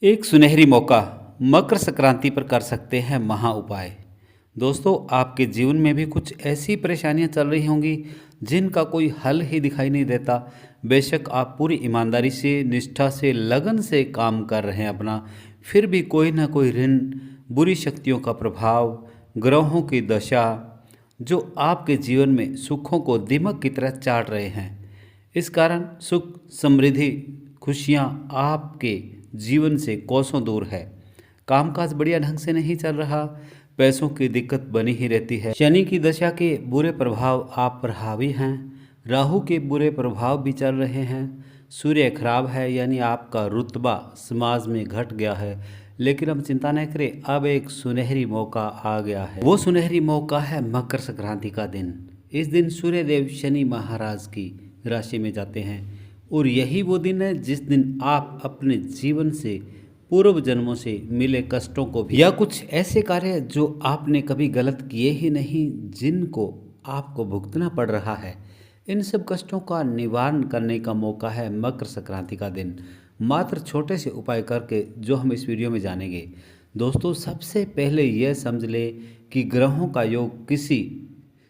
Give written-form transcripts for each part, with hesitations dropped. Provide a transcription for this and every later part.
एक सुनहरी मौका मकर संक्रांति पर कर सकते हैं महा उपाय। दोस्तों, आपके जीवन में भी कुछ ऐसी परेशानियां चल रही होंगी जिनका कोई हल ही दिखाई नहीं देता। बेशक आप पूरी ईमानदारी से, निष्ठा से, लगन से काम कर रहे हैं अपना, फिर भी कोई ना कोई ऋण, बुरी शक्तियों का प्रभाव, ग्रहों की दशा जो आपके जीवन में सुखों को दीमक की तरह चाट रहे हैं। इस कारण सुख, समृद्धि, खुशियाँ आपके जीवन से कोसों दूर है। कामकाज बढ़िया ढंग से नहीं चल रहा, पैसों की दिक्कत बनी ही रहती है। शनि की दशा के बुरे प्रभाव आप पर हावी हैं। राहु के बुरे प्रभाव भी चल रहे हैं। सूर्य खराब है, यानी आपका रुतबा समाज में घट गया है। लेकिन अब चिंता न करें, अब एक सुनहरी मौका आ गया है। वो सुनहरी मौका है मकर संक्रांति का दिन। इस दिन सूर्य देव शनि महाराज की राशि में जाते हैं और यही वो दिन है जिस दिन आप अपने जीवन से, पूर्व जन्मों से मिले कष्टों को भी, या कुछ ऐसे कार्य जो आपने कभी गलत किए ही नहीं, जिनको आपको भुगतना पड़ रहा है, इन सब कष्टों का निवारण करने का मौका है मकर संक्रांति का दिन। मात्र छोटे से उपाय करके जो हम इस वीडियो में जानेंगे। दोस्तों, सबसे पहले यह समझ ले कि ग्रहों का योग किसी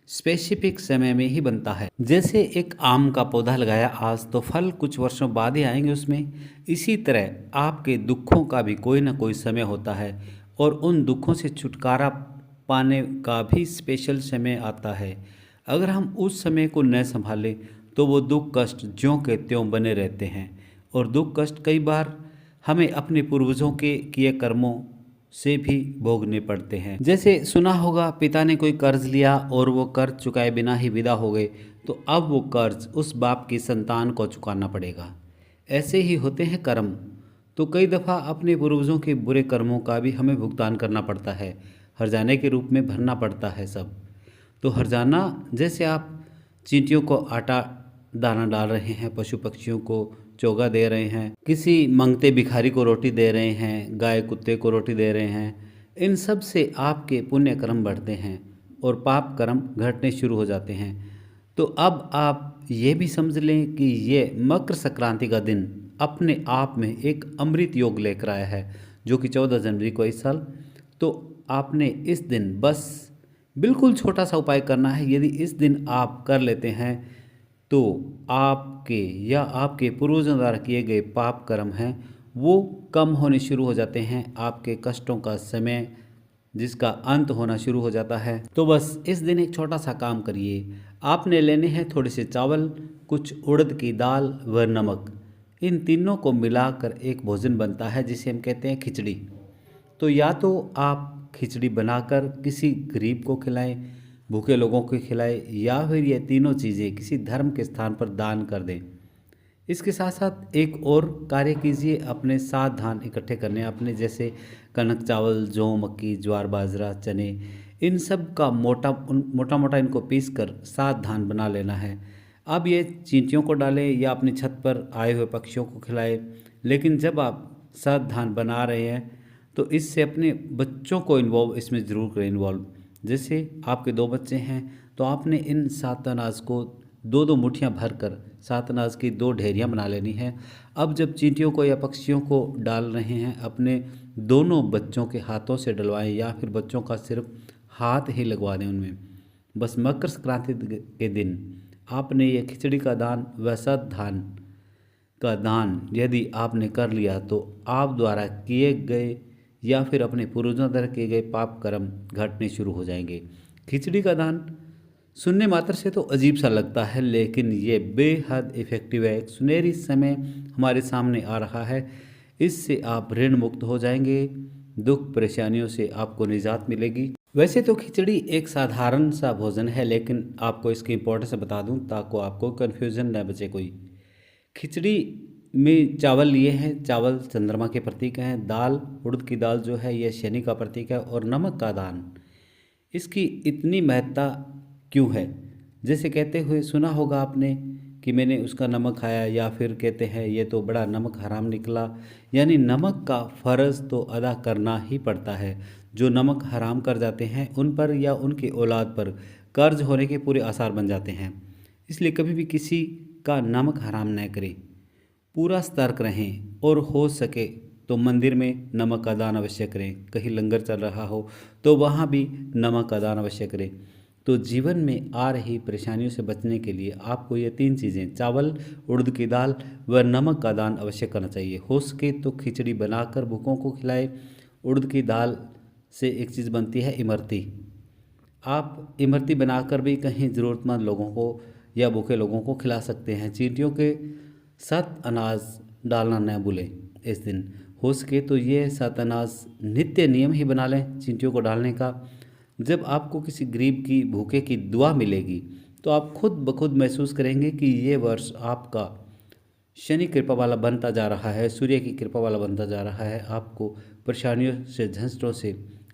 स्पेसिफिक समय में ही बनता है। जैसे एक आम का पौधा लगाया आज, तो फल कुछ वर्षों बाद ही आएंगे उसमें। इसी तरह आपके दुखों का भी कोई ना कोई समय होता है और उन दुखों से छुटकारा पाने का भी स्पेशल समय आता है। अगर हम उस समय को न संभालें तो वो दुख कष्ट ज्यों के त्यों बने रहते हैं। और दुख कष्ट कई बार हमें अपने पूर्वजों के किए कर्मों से भी भोगने पड़ते हैं। जैसे सुना होगा, पिता ने कोई कर्ज लिया और वो कर्ज चुकाए बिना ही विदा हो गए, तो अब वो कर्ज उस बाप की संतान को चुकाना पड़ेगा। ऐसे ही होते हैं कर्म। तो कई दफ़ा अपने पूर्वजों के बुरे कर्मों का भी हमें भुगतान करना पड़ता है, हर्जाने के रूप में भरना पड़ता है सब। तो हर्जाना जैसे आप चींटियों को आटा दाना डाल रहे हैं, पशु पक्षियों को चोगा दे रहे हैं, किसी मंगते भिखारी को रोटी दे रहे हैं, गाय कुत्ते को रोटी दे रहे हैं, इन सब से आपके पुण्य कर्म बढ़ते हैं और पाप कर्म घटने शुरू हो जाते हैं। तो अब आप ये भी समझ लें कि ये मकर संक्रांति का दिन अपने आप में एक अमृत योग लेकर आया है, जो कि 14 जनवरी को इस साल। तो आपने इस दिन बस बिल्कुल छोटा सा उपाय करना है। यदि इस दिन आप कर लेते हैं तो आपके या आपके पूर्वजों द्वारा किए गए पाप कर्म हैं वो कम होने शुरू हो जाते हैं। आपके कष्टों का समय जिसका अंत होना शुरू हो जाता है। तो बस इस दिन एक छोटा सा काम करिए। आपने लेने हैं थोड़े से चावल, कुछ उड़द की दाल व नमक। इन तीनों को मिलाकर एक भोजन बनता है जिसे हम कहते हैं खिचड़ी। तो या तो आप खिचड़ी बनाकर किसी गरीब को खिलाएं, भूखे लोगों को खिलाएं, या फिर ये तीनों चीज़ें किसी धर्म के स्थान पर दान कर दें। इसके साथ साथ एक और कार्य कीजिए, अपने 7 धान इकट्ठे करने हैं अपने, जैसे कनक, चावल, जौ, मक्की, ज्वार, बाजरा, चने, इन सब का मोटा मोटा इनको पीस कर 7 धान बना लेना है। अब ये चींटियों को डालें या अपनी छत पर आए हुए पक्षियों को खिलाएं। लेकिन जब आप 7 धान बना रहे हैं तो इससे अपने बच्चों को इसमें ज़रूर करें इन्वॉल्व। जैसे आपके 2 बच्चे हैं तो आपने इन 7 अनाज को 2-2 मुट्ठियाँ भर कर 7 अनाज की 2 ढेरियाँ बना लेनी है। अब जब चींटियों को या पक्षियों को डाल रहे हैं, अपने दोनों बच्चों के हाथों से डलवाएं या फिर बच्चों का सिर्फ हाथ ही लगवा दें उनमें। बस मकर संक्रांति के दिन आपने ये खिचड़ी का दान व 7 धान का दान यदि आपने कर लिया तो आप द्वारा किए गए या फिर अपने पूर्वजों द्वारा किए गए पाप कर्म घटने शुरू हो जाएंगे। खिचड़ी का दान सुनने मात्र से तो अजीब सा लगता है, लेकिन ये बेहद इफ़ेक्टिव है। एक सुनहरी समय हमारे सामने आ रहा है। इससे आप ऋण मुक्त हो जाएंगे, दुख परेशानियों से आपको निजात मिलेगी। वैसे तो खिचड़ी एक साधारण सा भोजन है, लेकिन आपको इसकी इम्पोर्टेंस बता दूं ताकि आपको कन्फ्यूज़न न बचे कोई। खिचड़ी में चावल लिए हैं, चावल चंद्रमा के प्रतीक हैं। दाल, उड़द की दाल जो है यह शनि का प्रतीक है। और नमक का दान, इसकी इतनी महत्ता क्यों है? जैसे कहते हुए सुना होगा आपने कि मैंने उसका नमक खाया, या फिर कहते हैं ये तो बड़ा नमक हराम निकला। यानी नमक का फ़र्ज़ तो अदा करना ही पड़ता है। जो नमक हराम कर जाते हैं उन पर या उनकी औलाद पर कर्ज होने के पूरे आसार बन जाते हैं। इसलिए कभी भी किसी का नमक हराम न करें, पूरा सतर्क रहें और हो सके तो मंदिर में नमक का दान अवश्य करें। कहीं लंगर चल रहा हो तो वहाँ भी नमक का दान अवश्य करें। तो जीवन में आ रही परेशानियों से बचने के लिए आपको ये 3 चीज़ें चावल, उड़द की दाल व नमक का दान अवश्य करना चाहिए। हो सके तो खिचड़ी बनाकर भूखों को खिलाएं। उड़द की दाल से एक चीज़ बनती है इमरती। आप इमरती बनाकर भी कहीं ज़रूरतमंद लोगों को या भूखे लोगों को खिला सकते हैं। चींटियों के साथ अनाज डालना न भूलें इस दिन। हो सके तो ये साथ अनाज नित्य नियम ही बना लें चींटियों को डालने का। जब आपको किसी गरीब की भूखे की दुआ मिलेगी तो आप खुद ब खुद महसूस करेंगे कि ये वर्ष आपका शनि कृपा वाला बनता जा रहा है, सूर्य की कृपा वाला बनता जा रहा है। आपको परेशानियों से, झंझटों से,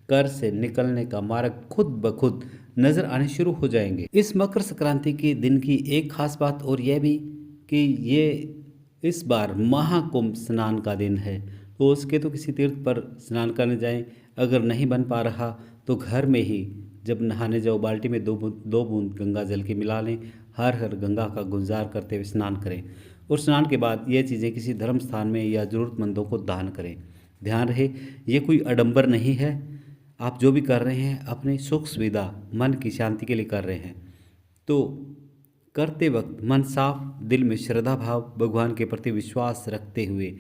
कर्ज से निकलने का मार्ग खुद ब खुद नजर आने शुरू हो जाएंगे। इस मकर संक्रांति के दिन की एक खास बात और यह भी कि ये इस बार महाकुंभ स्नान का दिन है। तो उसके तो किसी तीर्थ पर स्नान करने जाएं। अगर नहीं बन पा रहा तो घर में ही जब नहाने जाओ बाल्टी में 2 बूंद गंगा जल की मिला लें। हर हर गंगा का गुलजार करते हुए स्नान करें और स्नान के बाद ये चीज़ें किसी धर्म स्थान में या ज़रूरतमंदों को दान करें। ध्यान रहे ये कोई आडंबर नहीं है। आप जो भी कर रहे हैं अपनी सुख सुविधा, मन की शांति के लिए कर रहे हैं। तो करते वक्त मन साफ, दिल में श्रद्धा भाव, भगवान के प्रति विश्वास रखते हुए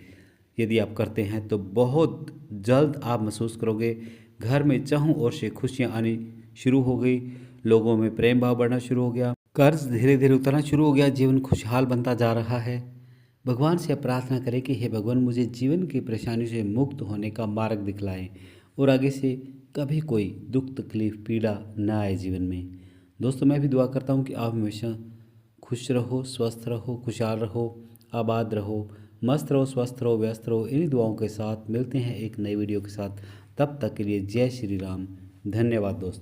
यदि आप करते हैं तो बहुत जल्द आप महसूस करोगे घर में चारों ओर से खुशियां आनी शुरू हो गई, लोगों में प्रेम भाव बढ़ना शुरू हो गया, कर्ज धीरे धीरे उतरना शुरू हो गया, जीवन खुशहाल बनता जा रहा है। भगवान से प्रार्थना करें कि हे भगवान मुझे जीवन की परेशानियों से मुक्त होने का मार्ग दिखलाएं और आगे से कभी कोई दुख तकलीफ पीड़ा न आए जीवन में। दोस्तों मैं भी दुआ करता हूँ कि आप हमेशा खुश रहो, स्वस्थ रहो, खुशहाल रहो, आबाद रहो, मस्त रहो, स्वस्थ रहो, व्यस्त रहो। इन्हीं दुआओं के साथ मिलते हैं एक नई वीडियो के साथ। तब तक के लिए जय श्री राम। धन्यवाद दोस्तों।